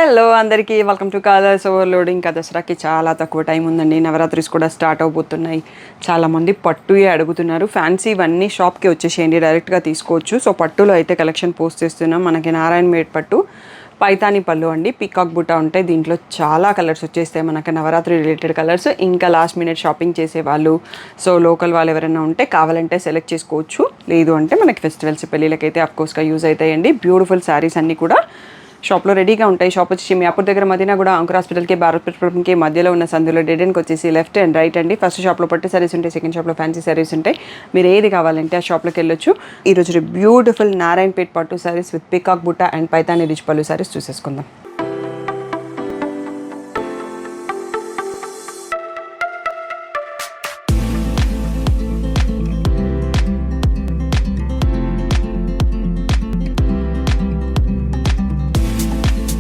Hello అందరికీ welcome to colours overload. ఇంకా దసరాకి చాలా తక్కువ టైం ఉందండి. నవరాత్రిస్ కూడా స్టార్ట్ అవబోతున్నాయి. చాలామంది పట్టుయే అడుగుతున్నారు. ఫ్యాన్సీ ఇవన్నీ షాప్కి వచ్చేసేయండి, డైరెక్ట్గా తీసుకోవచ్చు. సో పట్టులో అయితే కలెక్షన్ పోస్ట్ చేస్తున్నాం. మనకి నారాయణ మేడ్ పట్టు, పైతాని పళ్ళు అండి, పీకాక్ బుట్ట ఉంటాయి. దీంట్లో చాలా కలర్స్ వచ్చేస్తాయి మనకి, నవరాత్రి రిలేటెడ్ కలర్స్. ఇంకా లాస్ట్ మినిట్ షాపింగ్ చేసేవాళ్ళు, సో లోకల్ వాళ్ళు ఎవరైనా ఉంటే కావాలంటే సెలెక్ట్ చేసుకోవచ్చు. లేదు అంటే మనకి ఫెస్టివల్స్ పెళ్ళిళ్ళకైతే అఫ్కోర్స్గా యూజ్ అవుతాయండి. బ్యూటిఫుల్ శారీస్ అన్నీ కూడా షాప్లో రెడీగా ఉంటాయి. షాప్ వచ్చి మీ అప్పుడు దగ్గర మదీనా కూడా అంకుర్ హాస్పిటల్కి, భారత్ పెట్రోల్కి మధ్యలో ఉన్న సందులో డెడ్ ఎండ్కి వచ్చేసి లెఫ్ట్ అండ్ రైట్ అండి. ఫస్ట్ షాప్లో పట్టు సారీస్ ఉంటాయి, సెకండ్ షాప్లో ఫ్యాన్సీ సారీస్ ఉంటాయి. మీరు ఏది కావాలంటే ఆ షాప్లోకి వెళ్ళొచ్చు. ఈరోజు బ్యూటిఫుల్ నారాయణపేట్ పట్టు సారీస్ విత్ పీకాక్ బుట్ట అండ్ పైతాని రిచ్ పళ్ళు సారీస్ చూసేసుకుందాం.